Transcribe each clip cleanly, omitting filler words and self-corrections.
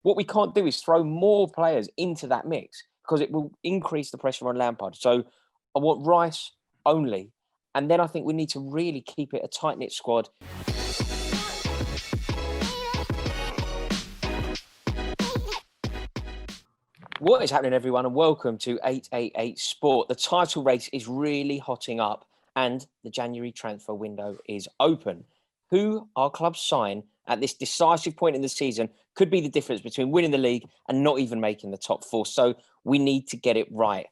What we can't do is throw more players into that mix because it will increase the pressure on Lampard. So I want Rice only. And then I think we need to really keep it a tight-knit squad. What is happening, everyone, and welcome to 888 Sport. The title race is really hotting up and the January transfer window is open. Who our clubs sign at this decisive point in the season could be the difference between winning the league and not even making the top four. So we need to get it right.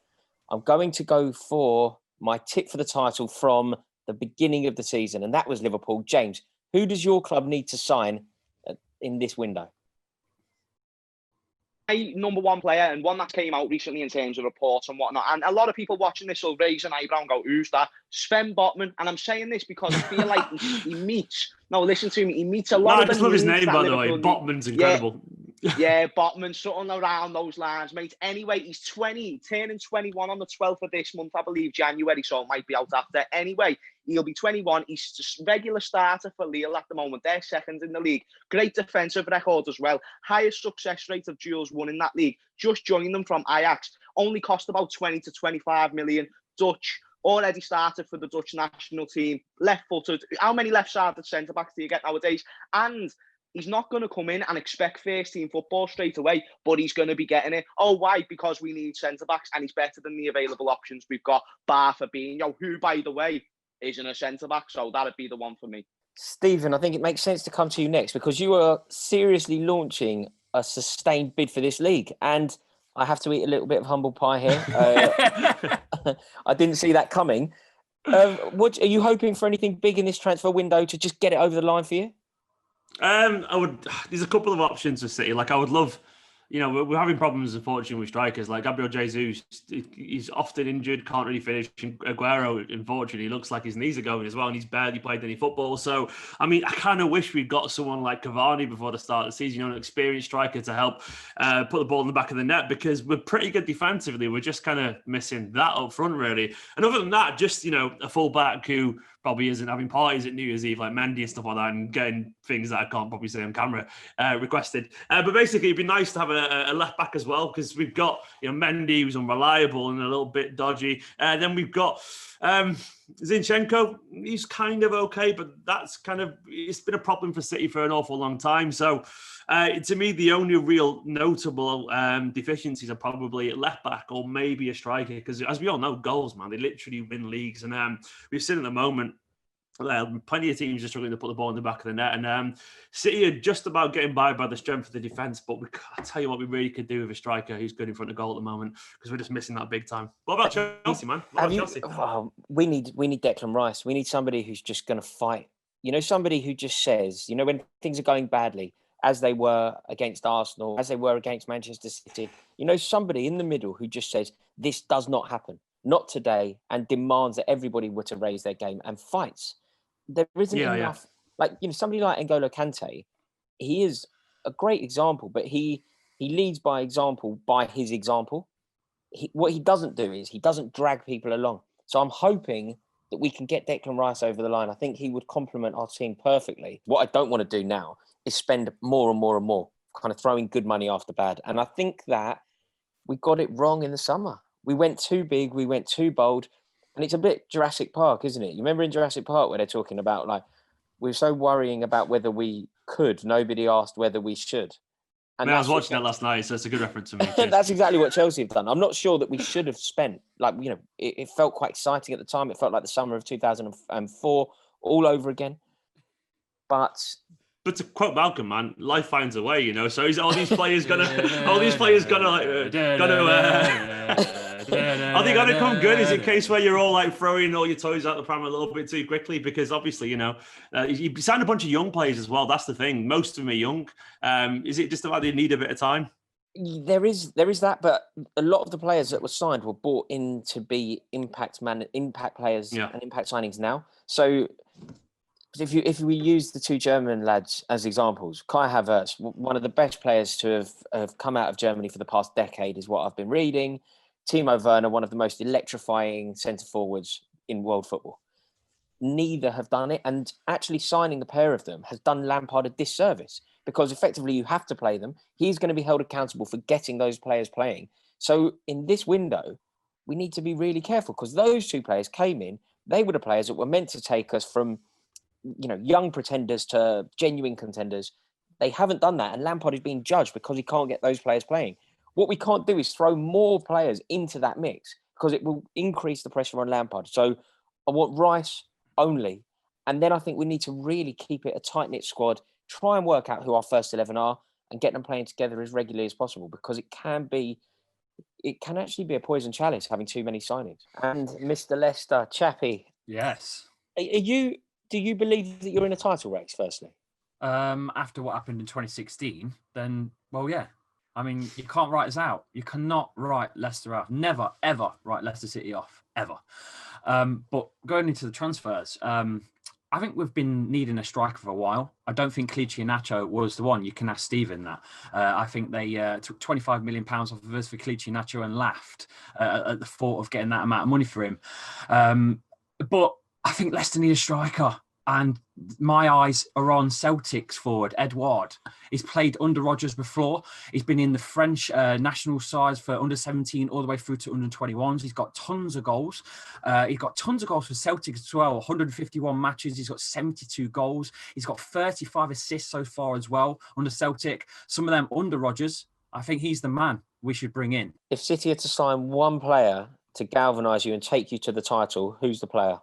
I'm going to go for my tip for the title from the beginning of the season, and that was Liverpool. James, who does your club need to sign in this window? My number one player, and one that came out recently in terms of reports and whatnot, and a lot of people watching this will raise an eyebrow and go, who's that? Sven Botman. And I'm saying this because I feel like he meets a lot of I just love his name, by the way. Botman's incredible. Yeah, Botman, something around those lines, mate. Anyway, he's 20, turning 21 on the 12th of this month, I believe, January, so it might be out after. Anyway, he'll be 21. He's just regular starter for Lille at the moment. They're second in the league. Great defensive record as well. Highest success rate of duels won in that league. Just joined them from Ajax. Only cost about 20 to 25 million. Dutch. Already started for the Dutch national team. Left-footed. How many left-sided centre-backs do you get nowadays? And he's not going to come in and expect first-team football straight away, but he's going to be getting it. Oh, why? Because we need centre-backs, and he's better than the available options we've got. Bar Fabinho, who, by the way, isn't a centre-back, so that'd be the one for me. Stephen, I think it makes sense to come to you next because you are seriously launching a sustained bid for this league, and I have to eat a little bit of humble pie here. I didn't see that coming. What are you hoping for? Anything big in this transfer window to just get it over the line for you? There's a couple of options for City. Like, I would love, we're having problems, unfortunately, with strikers. Like Gabriel Jesus, he's often injured, can't really finish. And Aguero, unfortunately, looks like his knees are going as well, and he's barely played any football. So, I mean, I kind of wish we'd got someone like Cavani before the start of the season, an experienced striker to help put the ball in the back of the net, because we're pretty good defensively. We're just kind of missing that up front, really. And other than that, just, a full-back who probably isn't having parties at New Year's Eve like Mendy and stuff like that, and getting things that I can't probably say on camera requested. But basically, it'd be nice to have a left back as well, because we've got Mendy, who's unreliable and a little bit dodgy. Then we've got Zinchenko. He's kind of okay, but it's been a problem for City for an awful long time. So to me, the only real notable deficiencies are probably at left back or maybe a striker, because as we all know, goals, man, they literally win leagues. And we've seen at the moment, plenty of teams are struggling to put the ball in the back of the net, and City are just about getting by the strength of the defence. But I tell you what, we really could do with a striker who's good in front of goal at the moment, because we're just missing that big time. What about Chelsea, man? Chelsea? Well, we need Declan Rice. We need somebody who's just going to fight. Somebody who just says, when things are going badly, as they were against Arsenal, as they were against Manchester City, somebody in the middle who just says, this does not happen, not today, and demands that everybody were to raise their game and fights. There isn't enough. Yeah. Somebody like N'Golo Kante, he is a great example, but he leads by example, by his example. What he doesn't do is he doesn't drag people along. So I'm hoping that we can get Declan Rice over the line. I think he would complement our team perfectly. What I don't want to do now is spend more and more and more, kind of throwing good money after bad. And I think that we got it wrong in the summer. We went too big, we went too bold. And it's a bit Jurassic Park, isn't it? You remember in Jurassic Park where they're talking about, we're so worrying about whether we could. Nobody asked whether we should. And I was watching that last night, so it's a good reference to me. That's exactly what Chelsea have done. I'm not sure that we should have spent, it felt quite exciting at the time. It felt like the summer of 2004 all over again. But to quote Malcolm, man, life finds a way, So are these players gonna are they going to come good? Is it a case where you're all throwing all your toys out the pram a little bit too quickly? Because obviously, you signed a bunch of young players as well. That's the thing. Most of them are young. Is it just about they need a bit of time? There is that, but a lot of the players that were signed were brought in to be impact players and impact signings now. So if we use the two German lads as examples, Kai Havertz, one of the best players to have come out of Germany for the past decade is what I've been reading. Timo Werner, one of the most electrifying centre-forwards in world football. neither have done it. And actually signing the pair of them has done Lampard a disservice, because effectively you have to play them. He's going to be held accountable for getting those players playing. So in this window, we need to be really careful, because those two players came in, they were the players that were meant to take us from, young pretenders to genuine contenders. They haven't done that, and Lampard is being judged because he can't get those players playing. What we can't do is throw more players into that mix, because it will increase the pressure on Lampard. So I want Rice only. And then I think we need to really keep it a tight-knit squad, try and work out who our first 11 are, and get them playing together as regularly as possible, because it can actually be a poison chalice having too many signings. And Mr. Leicester, Chappie. Yes. Do you believe that you're in a title race, firstly? After what happened in 2016, then, well, yeah. I mean, you can't write us out. You cannot write Leicester out. Never, ever write Leicester City off, ever. But going into the transfers, I think we've been needing a striker for a while. I don't think Clichy Nacho was the one. You can ask Stephen that. I think they took £25 million off of us for Clichy Nacho and laughed at the thought of getting that amount of money for him. But I think Leicester need a striker. And my eyes are on Celtic's forward, Edouard. He's played under Rodgers before. He's been in the French national sides for under 17 all the way through to under 21s. He's got tons of goals. He's got tons of goals for Celtic as well. 151 matches. He's got 72 goals. He's got 35 assists so far as well under Celtic. Some of them under Rodgers. I think he's the man we should bring in. If City had to sign one player to galvanise you and take you to the title, who's the player?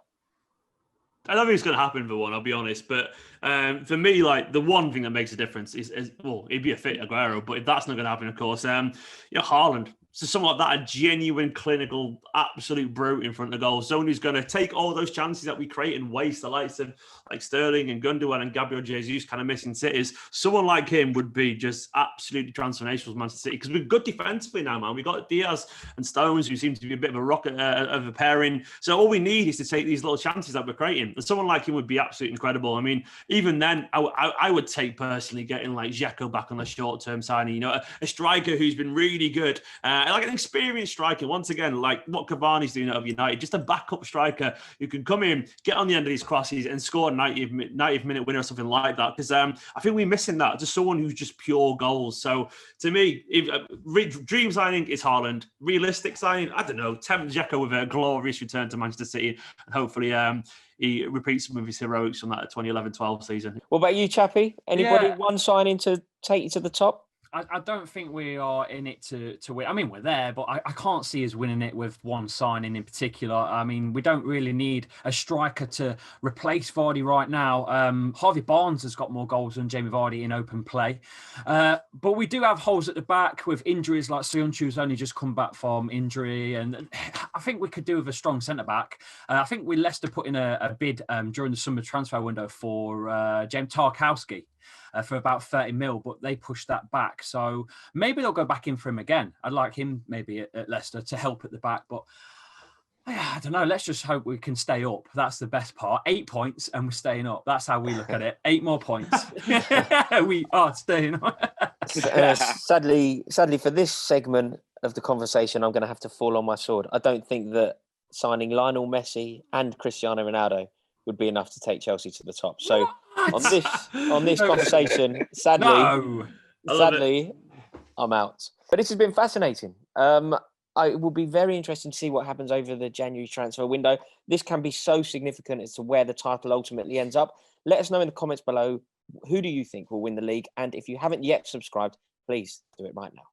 I don't think it's going to happen for one, I'll be honest. But for me, like, the one thing that makes a difference is well, it'd be a fit Aguero. But if that's not going to happen, of course, Haaland. So someone like that, a genuine, clinical, absolute brute in front of the goal. Someone who's going to take all those chances that we create and waste, the likes of like Sterling and Gundogan and Gabriel Jesus kind of missing cities. Someone like him would be just absolutely transformational for Manchester City, because we're good defensively now, man. We've got Diaz and Stones, who seem to be a bit of a rocket of a pairing. So all we need is to take these little chances that we're creating. And someone like him would be absolutely incredible. I mean, even then, I would take personally getting like Dzeko back on a short-term signing. A striker who's been really good. Like an experienced striker, once again, like what Cavani's doing out of United, just a backup striker who can come in, get on the end of these crosses and score a 90th minute winner or something like that. Because I think we're missing that. Just someone who's just pure goals. So to me, dream signing is Haaland. Realistic signing, I don't know, tempt Dzeko with a glorious return to Manchester City, and hopefully he repeats some of his heroics from that 2011-12 season. What about you, Chappie? Anybody one signing to take you to the top? I don't think we are in it to win. I mean, we're there, but I can't see us winning it with one signing in particular. I mean, we don't really need a striker to replace Vardy right now. Harvey Barnes has got more goals than Jamie Vardy in open play. But we do have holes at the back with injuries, like Soyuncu's only just come back from injury. And I think we could do with a strong centre-back. I think Leicester put in a bid during the summer transfer window for James Tarkowski. For about 30 mil, but they pushed that back. So maybe they'll go back in for him again. I'd like him maybe at Leicester to help at the back, but I don't know. Let's just hope we can stay up. That's the best part. 8 points and we're staying up. That's how we look at it. 8 more points. We are staying up. Sadly, for this segment of the conversation, I'm going to have to fall on my sword. I don't think that signing Lionel Messi and Cristiano Ronaldo would be enough to take Chelsea to the top. So on this conversation, sadly, I'm out. But this has been fascinating. It will be very interesting to see what happens over the January transfer window. This can be so significant as to where the title ultimately ends up. Let us know in the comments below, who do you think will win the league? And if you haven't yet subscribed, please do it right now.